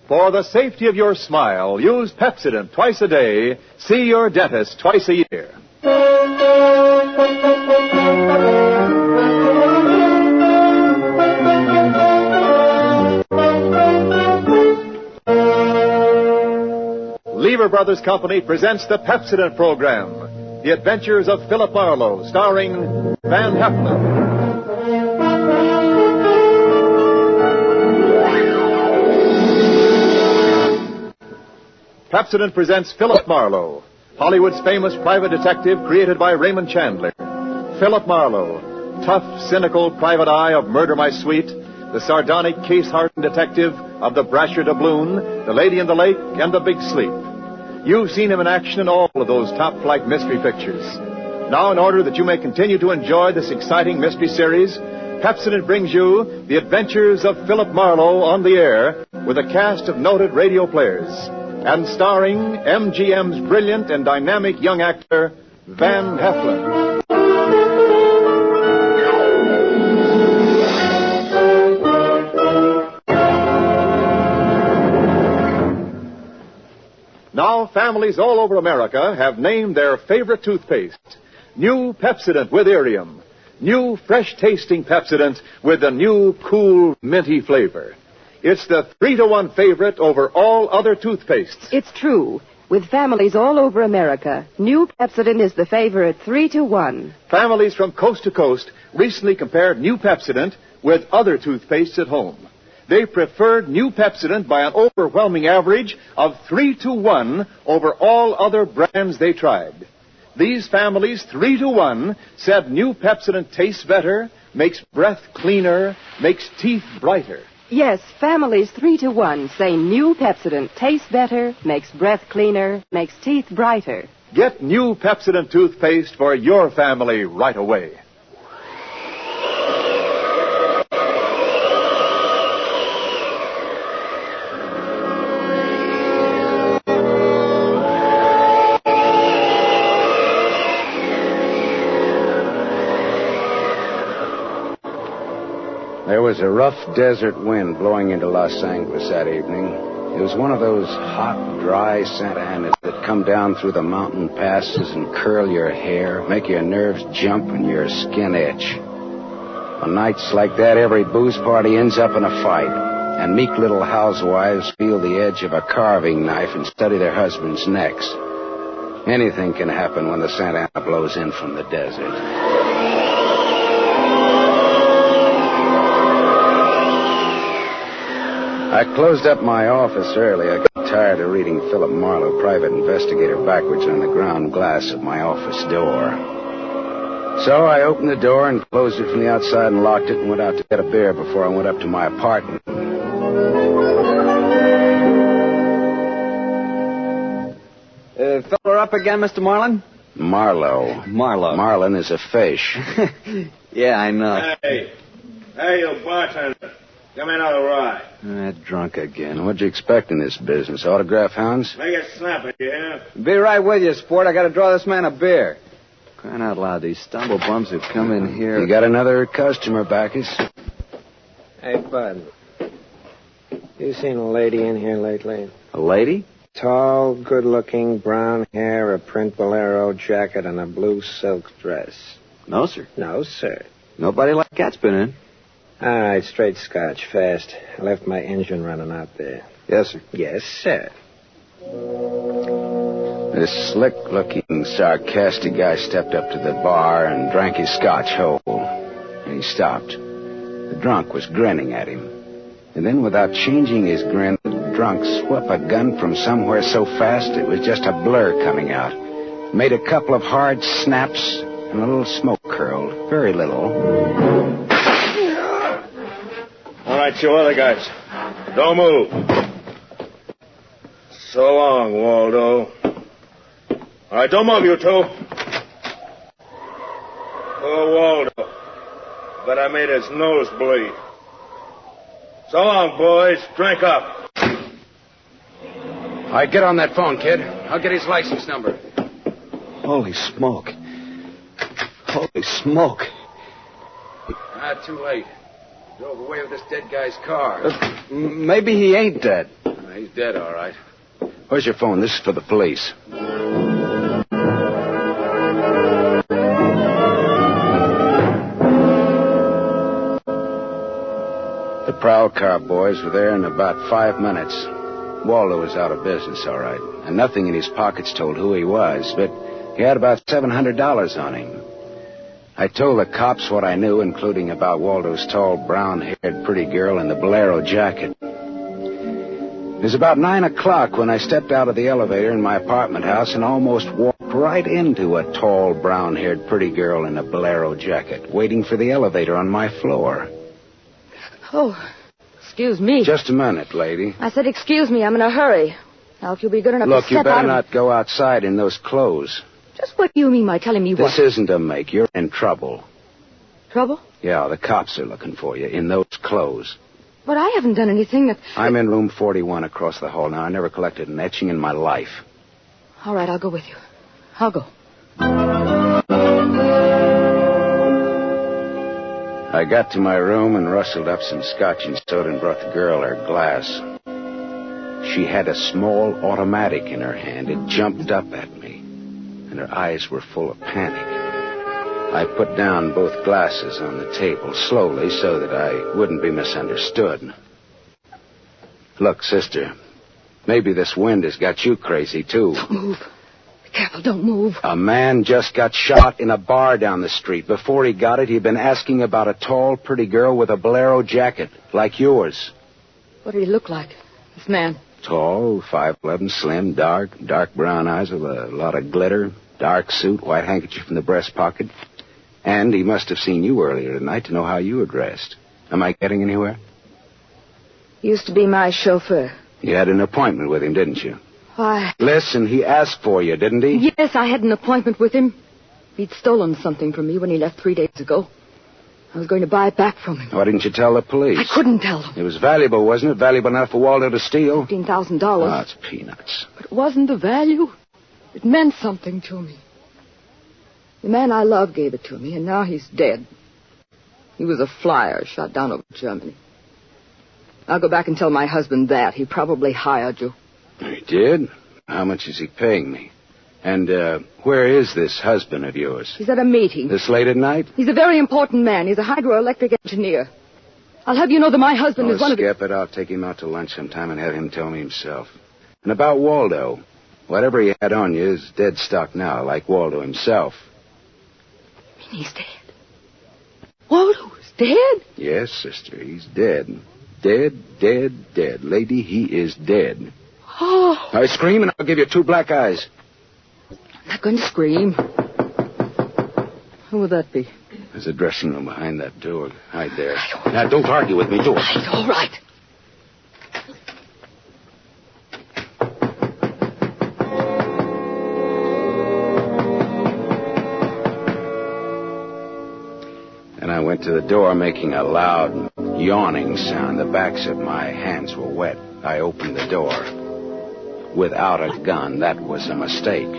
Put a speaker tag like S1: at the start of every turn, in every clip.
S1: For the safety of your smile, use Pepsodent twice a day. See your dentist twice a year. Lever Brothers Company presents the Pepsodent program, The Adventures of Philip Marlowe, starring Van Heflin. Pepsodent presents Philip Marlowe, Hollywood's famous private detective created by Raymond Chandler. Philip Marlowe, tough, cynical private eye of Murder My Sweet, the sardonic, case-hardened detective of The Brasher Doubloon, The Lady in the Lake, and The Big Sleep. You've seen him in action in all of those top-flight mystery pictures. Now, in order that you may continue to enjoy this exciting mystery series, Pepsodent brings you The Adventures of Philip Marlowe on the air with a cast of noted radio players and starring MGM's brilliant and dynamic young actor, Van Heflin. Now, families all over America have named their favorite toothpaste. New Pepsodent with Irium. New fresh-tasting Pepsodent with the new, cool, minty flavor. It's the 3-to-1 favorite over all other toothpastes.
S2: It's true. With families all over America, new Pepsodent is the favorite 3-to-1.
S1: Families from coast to coast recently compared new Pepsodent with other toothpastes at home. They preferred new Pepsodent by an overwhelming average of 3-to-1 over all other brands they tried. These families, 3-to-1, said new Pepsodent tastes better, makes breath cleaner, makes teeth brighter.
S2: Yes, families 3-to-1 say new Pepsodent tastes better, makes breath cleaner, makes teeth brighter.
S1: Get new Pepsodent toothpaste for your family right away.
S3: There was a rough desert wind blowing into Los Angeles that evening. It was one of those hot, dry Santa Anas that come down through the mountain passes and curl your hair, make your nerves jump and your skin itch. On nights like that, every booze party ends up in a fight, and meek little housewives feel the edge of a carving knife and study their husbands' necks. Anything can happen when the Santa Ana blows in from the desert. I closed up my office early. I got tired of reading Philip Marlowe, private investigator, backwards on the ground glass of my office door. So I opened the door and closed it from the outside and locked it and went out to get a beer before I went up to my apartment.
S4: Filler up again, Mr. Marlin?
S3: Marlowe.
S4: Marlowe.
S3: Marlin is a fish.
S4: Yeah, I know.
S5: Hey, you bartender. Give me another ride.
S4: Drunk again.
S3: What'd you expect in this business? Autograph hounds?
S5: Make it snappy, yeah?
S4: Be right with you, sport. I got to draw this man a beer. Crying out loud, these stumble bums who come in here.
S3: You got another customer, Bacchus?
S6: Hey, Bud. You seen a lady in here lately?
S4: A lady?
S6: Tall, good-looking, brown hair, a print bolero jacket, and a blue silk dress.
S4: No, sir.
S6: No, sir.
S4: Nobody like that's been in.
S6: All right, straight scotch, fast. I left my engine running out there.
S4: Yes, sir.
S6: Yes, sir.
S3: This slick-looking, sarcastic guy stepped up to the bar and drank his scotch whole. And he stopped. The drunk was grinning at him. And then, without changing his grin, the drunk swept a gun from somewhere so fast it was just a blur coming out. Made a couple of hard snaps, and a little smoke curled. Very little.
S5: All right, you other guys. Don't move. So long, Waldo. All right, don't move, you two. Poor Waldo. But I made his nose bleed. So long, boys. Drink up.
S3: All right, get on that phone, kid. I'll get his license number.
S4: Holy smoke. Holy smoke.
S3: Too late. Drove away with this dead guy's car.
S4: Maybe he ain't dead.
S3: He's dead, all right. Where's your phone? This is for the police. The prowl car boys were there in about 5 minutes. Waldo was out of business, all right, and nothing in his pockets told who he was, but he had about $700 on him. I told the cops what I knew, including about Waldo's tall, brown-haired pretty girl in the bolero jacket. It was about 9 o'clock when I stepped out of the elevator in my apartment house and almost walked right into a tall, brown-haired pretty girl in a bolero jacket, waiting for the elevator on my floor.
S7: Oh, excuse me.
S3: Just a minute, lady.
S7: I said excuse me. I'm in a hurry. Now, if you'll be good enough to step out...
S3: Look, you better not go outside in those clothes.
S7: Just what do you mean by telling me what?
S3: This isn't a make. You're in trouble.
S7: Trouble?
S3: Yeah, the cops are looking for you in those clothes.
S7: But I haven't done anything that...
S3: I'm in room 41 across the hall now. I never collected an etching in my life.
S7: All right, I'll go with you. I'll go.
S3: I got to my room and rustled up some scotch and soda and brought the girl her glass. She had a small automatic in her hand. It jumped up at me, and her eyes were full of panic. I put down both glasses on the table slowly so that I wouldn't be misunderstood. Look, sister, maybe this wind has got you crazy, too.
S7: Don't move. Be careful, don't move.
S3: A man just got shot in a bar down the street. Before he got it, he'd been asking about a tall, pretty girl with a bolero jacket, like yours.
S7: What did he look like, this man?
S3: Tall, 5'11", slim, dark brown eyes with a lot of glitter, dark suit, white handkerchief in the breast pocket. And he must have seen you earlier tonight to know how you were dressed. Am I getting anywhere?
S7: He used to be my chauffeur.
S3: You had an appointment with him, didn't you?
S7: Why?
S3: Listen, he asked for you, didn't he?
S7: Yes, I had an appointment with him. He'd stolen something from me when he left 3 days ago. I was going to buy it back from him.
S3: Why didn't you tell the police?
S7: I couldn't tell them.
S3: It was valuable, wasn't it? Valuable enough for Waldo to steal?
S7: $15,000.
S3: Oh, it's peanuts.
S7: But it wasn't the value. It meant something to me. The man I love gave it to me, and now he's dead. He was a flyer shot down over Germany. I'll go back and tell my husband that. He probably hired you.
S3: He did? How much is he paying me? And where is this husband of yours?
S7: He's at a meeting.
S3: This late at night?
S7: He's a very important man. He's a hydroelectric engineer. I'll have you know that my husband is one of the...
S3: Skip it. I'll take him out to lunch sometime and have him tell me himself. And about Waldo, whatever he had on you is dead stock now, like Waldo himself.
S7: You mean he's dead? Waldo's dead?
S3: Yes, sister, he's dead. Dead. Lady, he is dead.
S7: Oh.
S3: Now scream and I'll give you 2 black eyes.
S7: I'm not going to scream. Who would that be?
S3: There's a dressing room behind that door. Hide there. Now, don't argue with me. Do it.
S7: All right.
S3: And I went to the door, making a loud, yawning sound. The backs of my hands were wet. I opened the door. Without a gun, that was a mistake.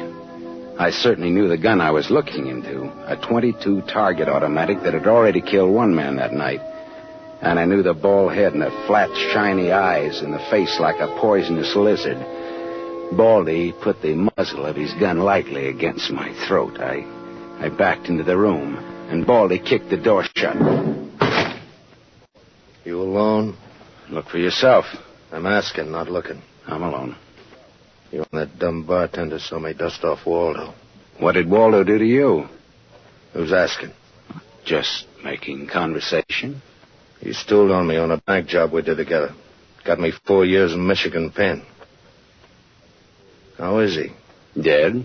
S3: I certainly knew the gun I was looking into, a .22 target automatic that had already killed 1 man that night. And I knew the bald head and the flat, shiny eyes and the face like a poisonous lizard. Baldy put the muzzle of his gun lightly against my throat. I backed into the room, and Baldy kicked the door shut.
S8: You alone?
S3: Look for yourself.
S8: I'm asking, not looking.
S3: I'm alone.
S8: You and that dumb bartender saw me dust off Waldo.
S3: What did Waldo do to you?
S8: Who's asking?
S3: Just making conversation.
S8: He stooled on me on a bank job we did together. Got me 4 years in Michigan pen. How is he?
S3: Dead.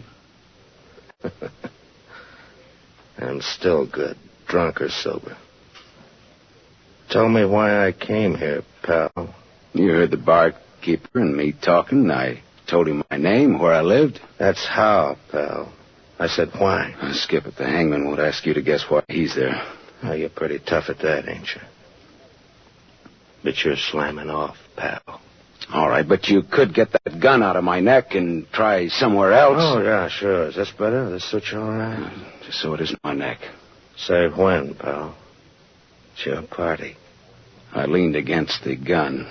S8: I'm still good, drunk or sober. Tell me why I came here, pal.
S3: You heard the barkeeper and me talking. I told him my name, where I lived.
S8: That's how, pal. I said why.
S3: Skip it. The hangman won't ask you to guess why he's there.
S8: Oh, you're pretty tough at that, ain't you? But you're slamming off, pal.
S3: All right, but you could get that gun out of my neck and try somewhere else.
S8: Oh, yeah, sure. Is this better? This suit you all right?
S3: Just so it isn't my neck.
S8: Say when, pal. It's your party.
S3: I leaned against the gun.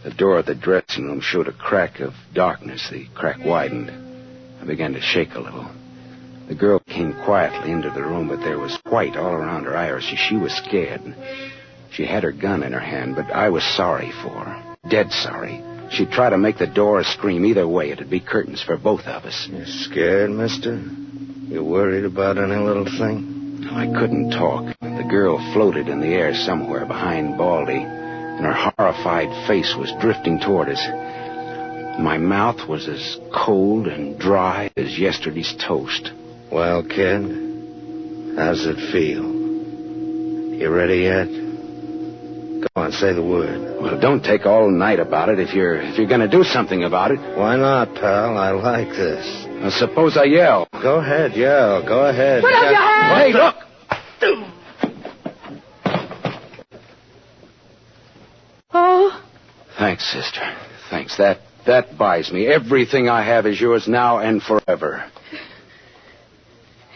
S3: The door of the dressing room showed a crack of darkness. The crack widened. I began to shake a little. The girl came quietly into the room, but there was white all around her irises. She was scared. She had her gun in her hand, but I was sorry for her. Dead sorry. She'd try to make the door scream. Either way, it'd be curtains for both of us.
S8: You scared, mister? You worried about any little thing?
S3: I couldn't talk. The girl floated in the air somewhere behind Baldy, and her horrified face was drifting toward us. My mouth was as cold and dry as yesterday's toast.
S8: Well, kid, how's it feel? You ready yet? Go on, say the word.
S3: Well, don't take all night about it if you're going to do something about it.
S8: Why not, pal? I like this.
S3: Well, suppose I yell.
S8: Go ahead, yell. Go ahead.
S7: Put up your hands!
S3: Hey, look!
S7: Oh.
S3: Thanks, sister. Thanks. That buys me. Everything I have is yours now and forever.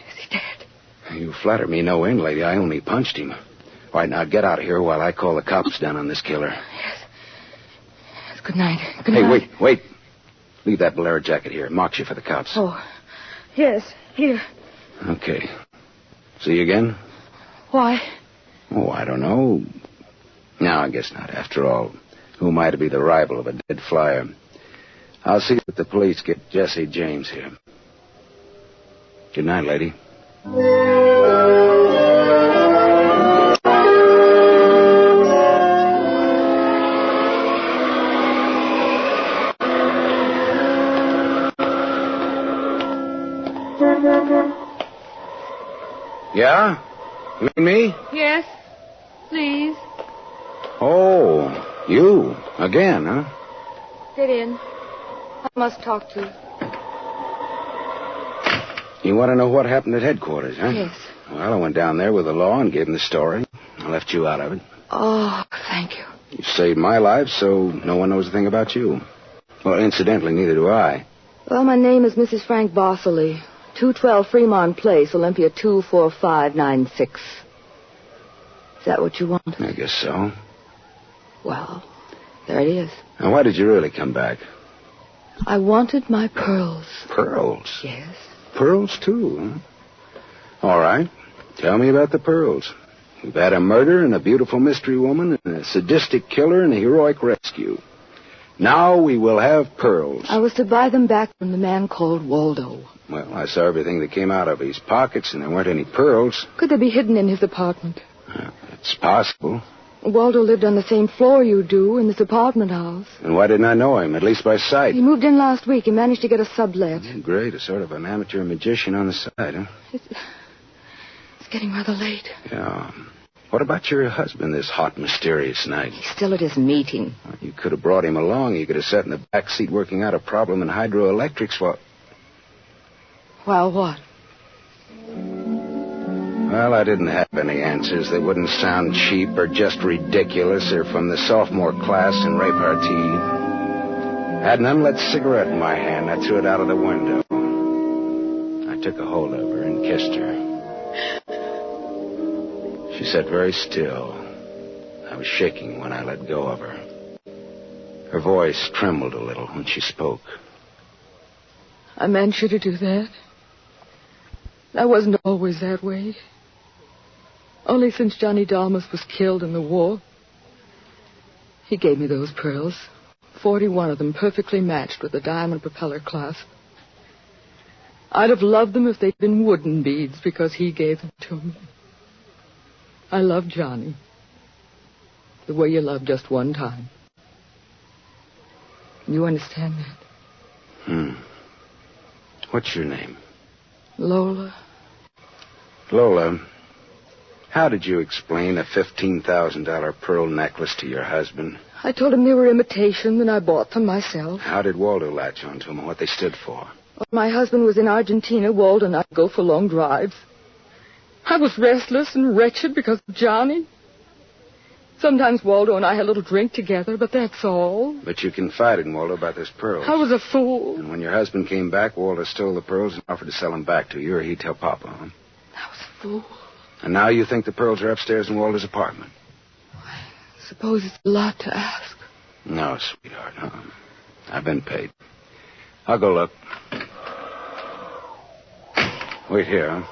S7: Is he dead?
S3: You flatter me no end, lady. I only punched him. All right, now get out of here while I call the cops down on this killer.
S7: Yes. Good night. Good night.
S3: Hey, wait. Leave that bolero jacket here. It marks you for the cops.
S7: Oh, yes. Here.
S3: Okay. See you again?
S7: Why?
S3: Oh, I don't know. No, I guess not. After all, who am I to be the rival of a dead flyer? I'll see that the police get Jesse James here. Good night, lady. Yeah? You mean me?
S7: Yes. Please.
S3: Oh, you. Again, huh?
S7: Get in. I must talk to you.
S3: You want to know what happened at headquarters, huh?
S7: Yes.
S3: Well, I went down there with the law and gave them the story. I left you out of it.
S7: Oh, thank you.
S3: You saved my life, so no one knows a thing about you. Well, incidentally, neither do I.
S7: Well, my name is Mrs. Frank Bosserly. 212 Fremont Place, Olympia 24596. Is that what you want?
S3: I guess so.
S7: Well, there it is.
S3: Now, why did you really come back?
S7: I wanted my pearls.
S3: Pearls?
S7: Yes.
S3: Pearls, too, huh? All right. Tell me about the pearls. We've had a murder and a beautiful mystery woman and a sadistic killer and a heroic rescue. Now we will have pearls.
S7: I was to buy them back from the man called Waldo.
S3: Well, I saw everything that came out of his pockets, and there weren't any pearls.
S7: Could they be hidden in his apartment?
S3: It's possible.
S7: Waldo lived on the same floor you do in this apartment house.
S3: And why didn't I know him, at least by sight?
S7: He moved in last week and managed to get a sublet.
S3: Great, a sort of an amateur magician on the side, huh?
S7: It's getting rather late.
S3: Yeah. What about your husband this hot, mysterious night?
S7: He's still at his meeting.
S3: Well, you could have brought him along. You could have sat in the back seat working out a problem in hydroelectrics while...
S7: While what?
S3: Well, I didn't have any answers that wouldn't sound cheap or just ridiculous or from the sophomore class in repartee. I had an unlit cigarette in my hand. I threw it out of the window. I took a hold of her and kissed her. She sat very still. I was shaking when I let go of her. Her voice trembled a little when she spoke.
S7: I meant you to do that. I wasn't always that way. Only since Johnny Dalmas was killed in the war. He gave me those pearls. 41 of them perfectly matched with a diamond propeller clasp. I'd have loved them if they'd been wooden beads because he gave them to me. I love Johnny. The way you love just one time. You understand that?
S3: What's your name?
S7: Lola.
S3: Lola, how did you explain a $15,000 pearl necklace to your husband?
S7: I told him they were imitation, and I bought them myself.
S3: How did Waldo latch onto them and what they stood for?
S7: When my husband was in Argentina, Waldo and I would go for long drives. I was restless and wretched because of Johnny. Sometimes Waldo and I had a little drink together, but that's all.
S3: But you confided in Waldo about those pearls.
S7: I was a fool.
S3: And when your husband came back, Waldo stole the pearls and offered to sell them back to you, or he'd tell Papa, huh?
S7: I was a fool.
S3: And now you think the pearls are upstairs in Waldo's apartment?
S7: I suppose it's a lot to ask.
S3: No, sweetheart. I've been paid. I'll go look. Wait here, huh?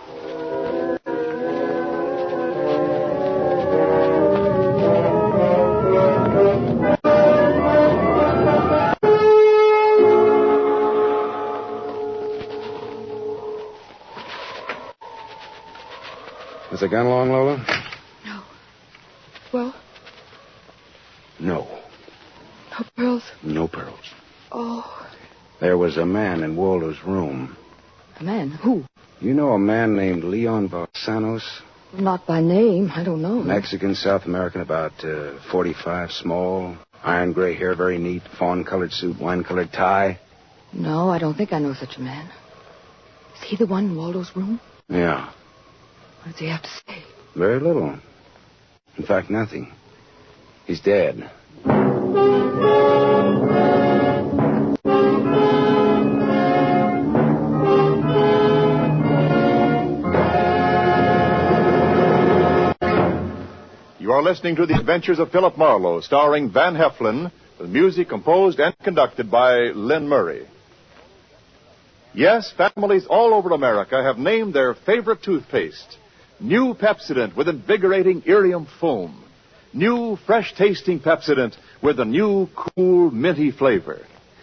S3: Is the gun long, Lola?
S7: No. Well?
S3: No.
S7: No pearls?
S3: No pearls.
S7: Oh.
S3: There was a man in Waldo's room.
S7: A man? Who?
S3: You know a man named Leon Balsanos?
S7: Not by name. I don't know.
S3: Mexican, South American, about 45, small, iron gray hair, very neat, fawn-colored suit, wine-colored tie.
S7: No, I don't think I know such a man. Is he the one in Waldo's room?
S3: Yeah.
S7: What does he have to say?
S3: Very little. In fact, nothing. He's dead.
S1: You are listening to The Adventures of Philip Marlowe, starring Van Heflin, with music composed and conducted by Lynn Murray. Yes, families all over America have named their favorite toothpaste. New Pepsodent with invigorating Irium foam. New, fresh-tasting Pepsodent with a new, cool, minty flavor.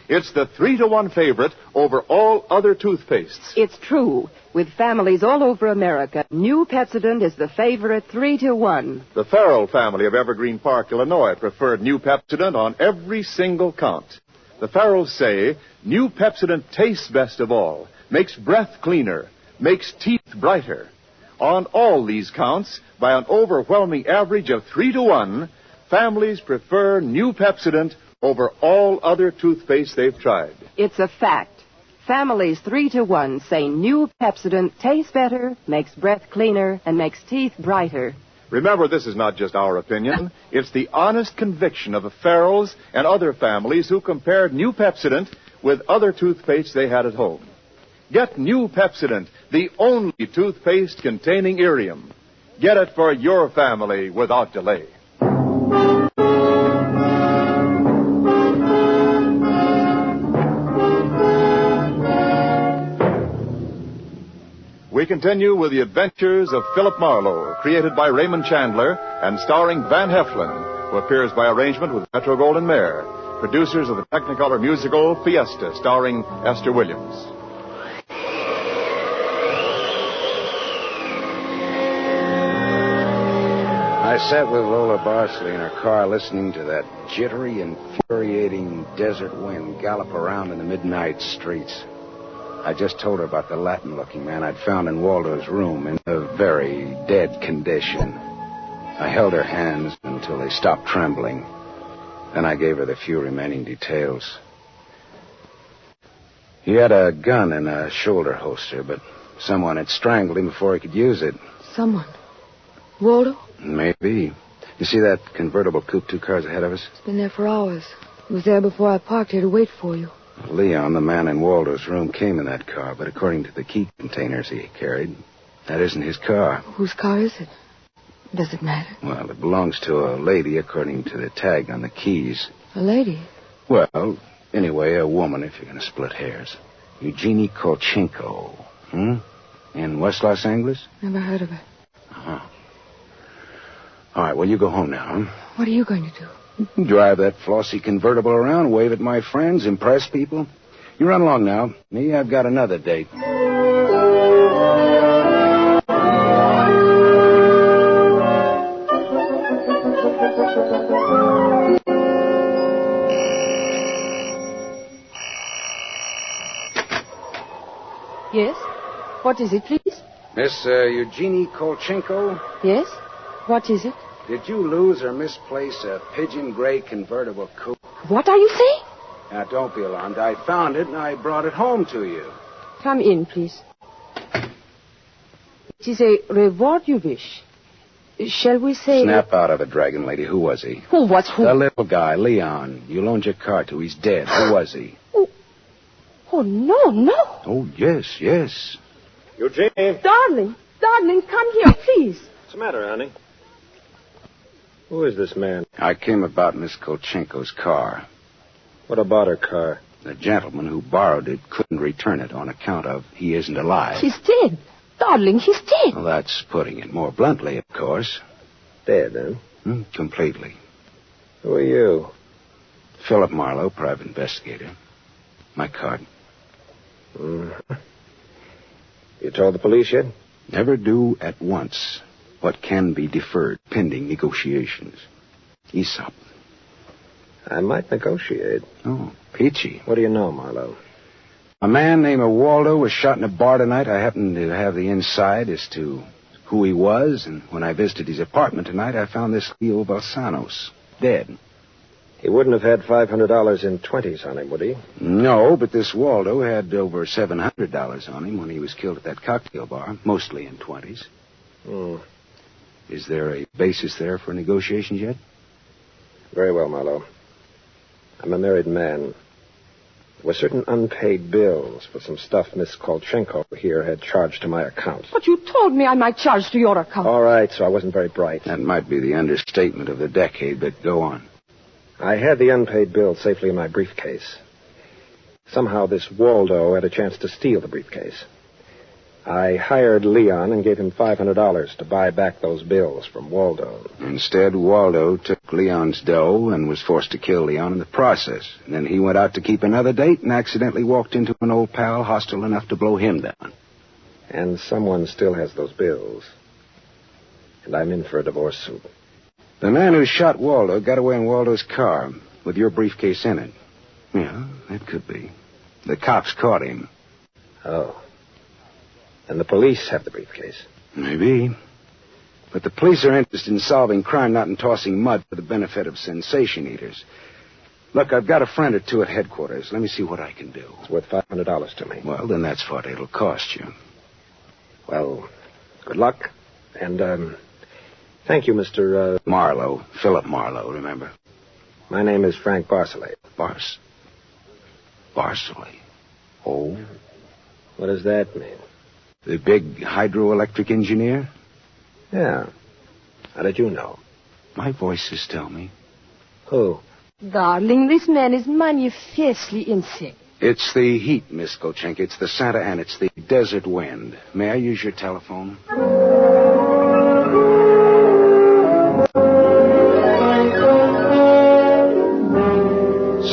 S1: It's the 3-to-1 favorite over all other toothpastes.
S2: It's true. With families all over America, New Pepsodent is the favorite 3-to-1.
S1: The Farrell family of Evergreen Park, Illinois, preferred New Pepsodent on every single count. The Farrells say New Pepsodent tastes best of all, makes breath cleaner, makes teeth brighter. On all these counts, by an overwhelming average of 3-to-1, families prefer New Pepsodent over all other toothpaste they've tried.
S2: It's a fact. Families 3-to-1 say New Pepsodent tastes better, makes breath cleaner, and makes teeth brighter.
S1: Remember, this is not just our opinion. It's the honest conviction of the Farrells and other families who compared New Pepsodent with other toothpaste they had at home. Get New Pepsodent, the only toothpaste containing Irium. Get it for your family without delay. We continue with The Adventures of Philip Marlowe, created by Raymond Chandler and starring Van Heflin, who appears by arrangement with Metro-Goldwyn-Mayer, producers of the Technicolor musical Fiesta, starring Esther Williams.
S3: I sat with Lola Barsley in her car listening to that jittery, infuriating desert wind gallop around in the midnight streets. I just told her about the Latin-looking man I'd found in Waldo's room in a very dead condition. I held her hands until they stopped trembling. Then I gave her the few remaining details. He had a gun in a shoulder holster, but someone had strangled him before he could use it.
S7: Someone? Waldo?
S3: Maybe. You see that convertible coupe 2 cars ahead of us?
S7: It's been there for hours. It was there before I parked here to wait for you.
S3: Leon, the man in Waldo's room, came in that car, but according to the key containers he carried, that isn't his car.
S7: Whose car is it? Does it matter?
S3: Well, it belongs to a lady, according to the tag on the keys.
S7: A lady?
S3: Well, anyway, a woman, if you're going to split hairs. Eugenie Kolchenko. In West Los Angeles?
S7: Never heard of her.
S3: Uh-huh. All right, well, you go home now, huh?
S7: What are you going to do?
S3: Drive that flossy convertible around, wave at my friends, impress people. You run along now. Me, I've got another date.
S2: Yes? What is it, please?
S3: Miss Eugenie Kolchenko?
S2: Yes? What is it?
S3: Did you lose or misplace a pigeon gray convertible coupe?
S2: What are you saying?
S3: Now, don't be alarmed. I found it and I brought it home to you.
S2: Come in, please. It is a reward you wish. Shall we say...
S3: Snap out of it, Dragon Lady. Who was he?
S2: Who was who?
S3: The little guy, Leon. You loaned your car to. He's dead. Who was he?
S2: Oh, no.
S3: Oh, yes.
S5: Eugenie.
S2: Darling, come here, please.
S5: What's the matter, honey?
S6: Who is this man?
S3: I came about Miss Kolchenko's car.
S6: What about her car?
S3: The gentleman who borrowed it couldn't return it on account of he isn't alive.
S7: He's dead. Darling, he's dead.
S3: Well, that's putting it more bluntly, of course.
S6: Dead, huh?
S3: Completely.
S6: Who are you?
S3: Philip Marlowe, private investigator. My card.
S6: You told the police yet?
S3: Never do at once what can be deferred pending negotiations. Aesop.
S6: I might negotiate.
S3: Oh, peachy.
S6: What do you know, Marlowe?
S3: A man named Waldo was shot in a bar tonight. I happened to have the inside as to who he was, and when I visited his apartment tonight, I found this Leo Balsanos dead.
S6: He wouldn't have had $500 in 20s on him, would he?
S3: No, but this Waldo had over $700 on him when he was killed at that cocktail bar, mostly in 20s. Is there a basis there for negotiations yet?
S6: Very well, Marlowe. I'm a married man. There were certain unpaid bills for some stuff Miss Kolchenko here had charged to my account.
S7: But you told me I might charge to your account.
S6: All right, so I wasn't very bright.
S3: That might be the understatement of the decade, but go on.
S6: I had the unpaid bill safely in my briefcase. Somehow this Waldo had a chance to steal the briefcase. I hired Leon and gave him $500 to buy back those bills from Waldo.
S3: Instead, Waldo took Leon's dough and was forced to kill Leon in the process. And then he went out to keep another date and accidentally walked into an old pal hostile enough to blow him down.
S6: And someone still has those bills. And I'm in for a divorce suit.
S3: The man who shot Waldo got away in Waldo's car with your briefcase in it. Yeah, that could be. The cops caught him.
S6: Oh. And the police have the briefcase.
S3: Maybe. But the police are interested in solving crime, not in tossing mud for the benefit of sensation eaters. Look, I've got a friend or two at headquarters. Let me see what I can do.
S6: It's worth $500 to me.
S3: Well, then that's what it'll cost you.
S6: Well, good luck. And, thank you, Mr.
S3: Marlowe. Philip Marlowe, remember?
S6: My name is Frank Barcelay.
S3: Barcelay. Oh?
S6: What does that mean?
S3: The big hydroelectric engineer?
S6: Yeah. How did you know?
S3: My voices tell me.
S6: Who?
S7: Darling, this man is manifestly insane.
S3: It's the heat, Miss Kolchenko. It's the Santa Ana. It's the desert wind. May I use your telephone?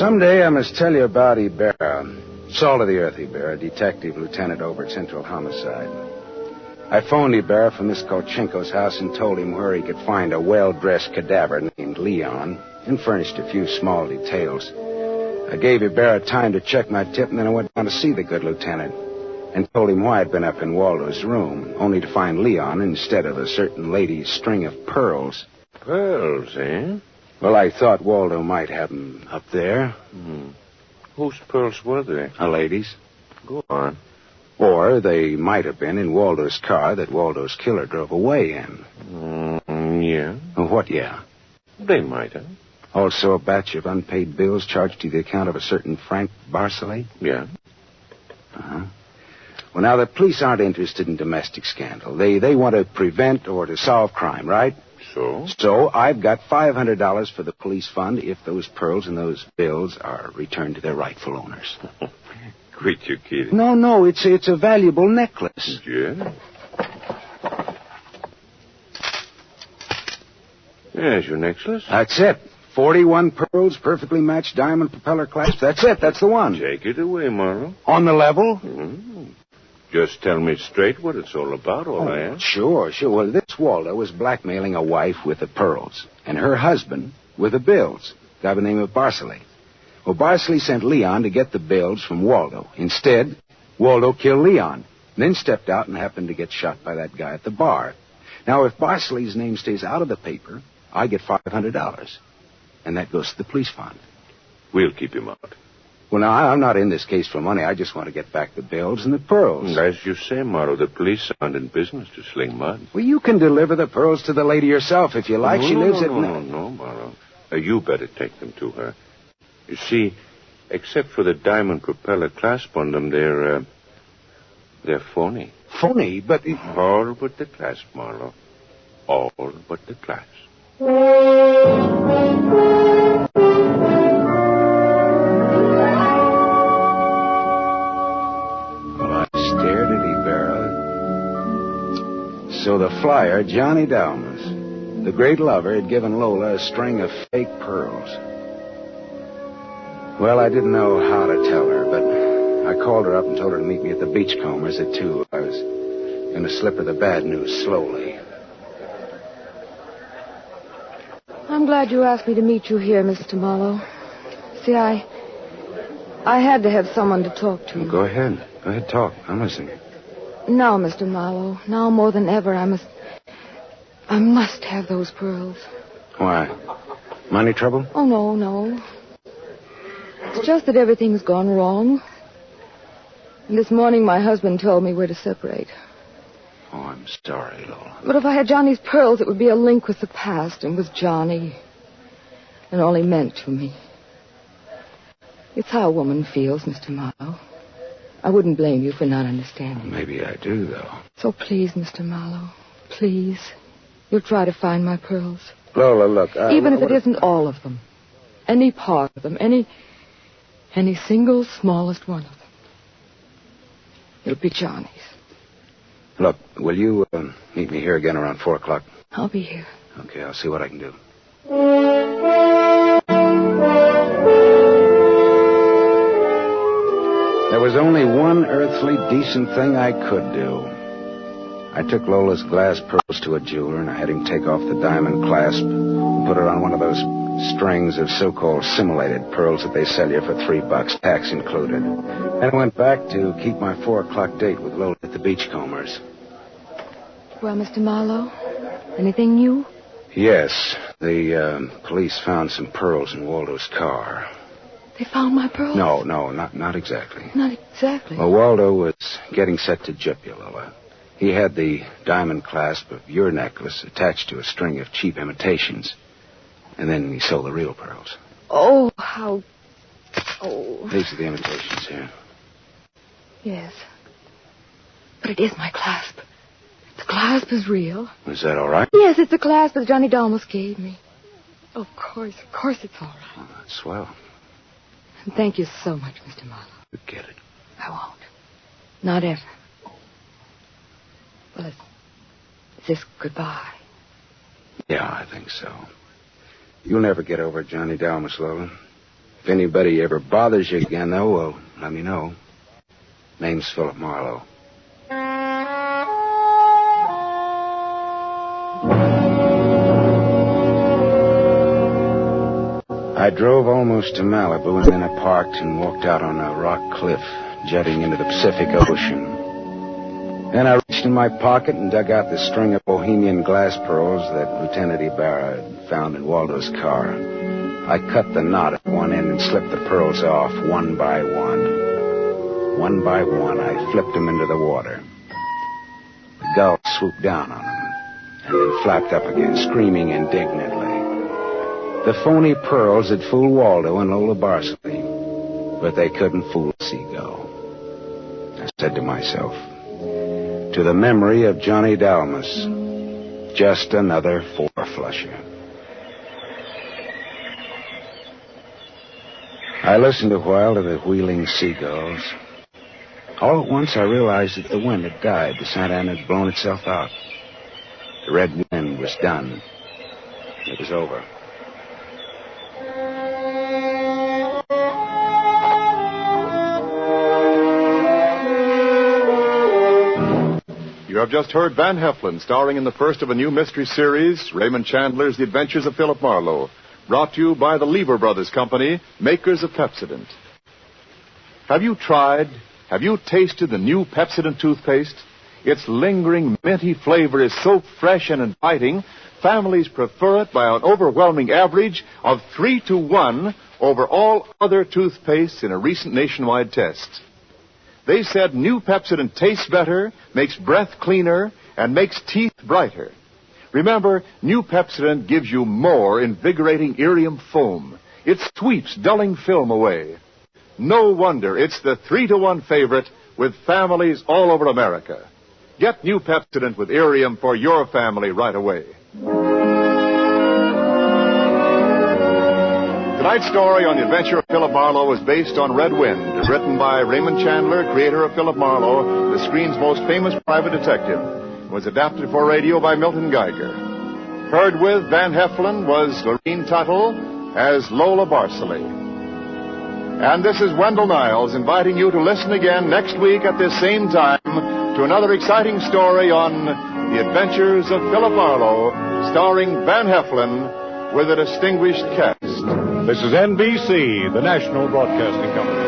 S3: Someday I must tell you about Ibarra. Salt of the earth, Ibarra, detective lieutenant over at Central Homicide. I phoned Ibarra from Miss Kolchenko's house and told him where he could find a well-dressed cadaver named Leon and furnished a few small details. I gave Ibarra time to check my tip, and then I went down to see the good lieutenant and told him why I'd been up in Waldo's room, only to find Leon instead of a certain lady's string of pearls.
S8: Pearls, eh?
S3: Well, I thought Waldo might have them up there.
S8: Whose pearls were they?
S3: A lady's.
S8: Go on.
S3: Or they might have been in Waldo's car that Waldo's killer drove away in.
S8: Yeah.
S3: What, yeah?
S8: They might have.
S3: Also a batch of unpaid bills charged to the account of a certain Frank Barcelay?
S8: Yeah.
S3: Well, now, the police aren't interested in domestic scandal. They want to prevent or to solve crime, right? So I've got $500 for the police fund if those pearls and those bills are returned to their rightful owners.
S8: Quit your kidding.
S3: No, it's a valuable necklace.
S8: Yeah? There's your necklace.
S3: That's it. 41 pearls, perfectly matched diamond propeller clasp. That's it. That's the one.
S8: Take it away, Marlowe.
S3: On the level?
S8: Just tell me straight what it's all about, all I ask.
S3: Sure. Well, this Waldo was blackmailing a wife with the pearls, and her husband with the bills, a guy by the name of Barcelay. Well, Barcelay sent Leon to get the bills from Waldo. Instead, Waldo killed Leon, and then stepped out and happened to get shot by that guy at the bar. Now, if Barcelay's name stays out of the paper, I get $500, and that goes to the police fund.
S8: We'll keep him out.
S3: Well, now, I'm not in this case for money. I just want to get back the bills and the pearls.
S8: As you say, Marlowe, the police aren't in business to sling mud.
S3: Well, you can deliver the pearls to the lady herself if you like. She lives at...
S8: No, Marlowe. You better take them to her. You see, except for the diamond propeller clasp on them, they're phony.
S3: Phony? But...
S8: All but the clasp, Marlowe. All but the clasp.
S3: So the flyer, Johnny Dalmas, the great lover, had given Lola a string of fake pearls. Well, I didn't know how to tell her, but I called her up and told her to meet me at the Beachcombers at 2. I was going to slip her the bad news slowly.
S7: I'm glad you asked me to meet you here, Mr. Marlowe. See, I had to have someone to talk to.
S3: Well, go ahead. Go ahead, talk. I'm listening.
S7: Now, Mr. Marlowe, now more than ever, I must have those pearls.
S3: Why? Money trouble?
S7: Oh, no. It's just that everything's gone wrong. And this morning my husband told me we're to separate.
S3: Oh, I'm sorry, Lola.
S7: But if I had Johnny's pearls, it would be a link with the past and with Johnny. And all he meant to me. It's how a woman feels, Mr. Marlowe. I wouldn't blame you for not understanding.
S3: Maybe I do, though.
S7: So please, Mr. Marlowe, please, you'll try to find my pearls.
S3: Lola, look.
S7: Even if it isn't all of them. Any part of them. Any single smallest one of them. It'll be Johnny's.
S3: Look, will you meet me here again around 4 o'clock?
S7: I'll be here.
S3: Okay, I'll see what I can do. There was only one earthly decent thing I could do. I took Lola's glass pearls to a jeweler, and I had him take off the diamond clasp and put it on one of those strings of so-called simulated pearls that they sell you for $3, tax included. And I went back to keep my 4 o'clock date with Lola at the Beachcombers.
S7: Well, Mr. Marlowe, anything new?
S3: Yes, the police found some pearls in Waldo's car.
S7: They found my pearls?
S3: No, not exactly.
S7: Not exactly?
S3: Well, Waldo was getting set to gyp you, Lola. He had the diamond clasp of your necklace attached to a string of cheap imitations. And then he sold the real pearls.
S7: Oh, how... Oh.
S3: These are the imitations here.
S7: Yes. But it is my clasp. The clasp is real.
S3: Is that all right?
S7: Yes, it's the clasp that Johnny Dalmas gave me. Of course it's all right.
S3: Oh, that's swell.
S7: And thank you so much, Mr. Marlowe.
S3: Forget it.
S7: I won't. Not ever. Well, is this goodbye?
S3: Yeah, I think so. You'll never get over Johnny Dalmas, Lola. If anybody ever bothers you again, though, well, let me know. Name's Philip Marlowe. I drove almost to Malibu, and then I parked and walked out on a rock cliff jutting into the Pacific Ocean. Then I reached in my pocket and dug out the string of Bohemian glass pearls that Lieutenant Ibarra had found in Waldo's car. I cut the knot at one end and slipped the pearls off one by one. One by one, I flipped them into the water. The gulls swooped down on them and then flapped up again, screaming indignantly. The phony pearls had fooled Waldo and Lola Barsley, but they couldn't fool Seagull. I said to myself, to the memory of Johnny Dalmas, just another four-flusher. I listened a while to the wheeling seagulls. All at once I realized that the wind had died. The Santa Ana had blown itself out. The red wind was done. It was over.
S1: You have just heard Van Heflin starring in the first of a new mystery series, Raymond Chandler's The Adventures of Philip Marlowe, brought to you by the Lever Brothers Company, makers of Pepsodent. Have you tasted the new Pepsodent toothpaste? Its lingering, minty flavor is so fresh and inviting, families prefer it by an overwhelming average of 3-to-1 over all other toothpastes in a recent nationwide test. They said new Pepsodent tastes better, makes breath cleaner, and makes teeth brighter. Remember, new Pepsodent gives you more invigorating irium foam. It sweeps dulling film away. No wonder it's the 3-to-1 favorite with families all over America. Get new Pepsodent with irium for your family right away. Tonight's story on the adventure of Philip Marlowe was based on Red Wind, written by Raymond Chandler, creator of Philip Marlowe, the screen's most famous private detective. It was adapted for radio by Milton Geiger. Heard with Van Heflin was Lorene Tuttle as Lola Barceley. And this is Wendell Niles inviting you to listen again next week at this same time to another exciting story on The Adventures of Philip Marlowe, starring Van Heflin with a distinguished cast.
S9: This is NBC, the national broadcasting company.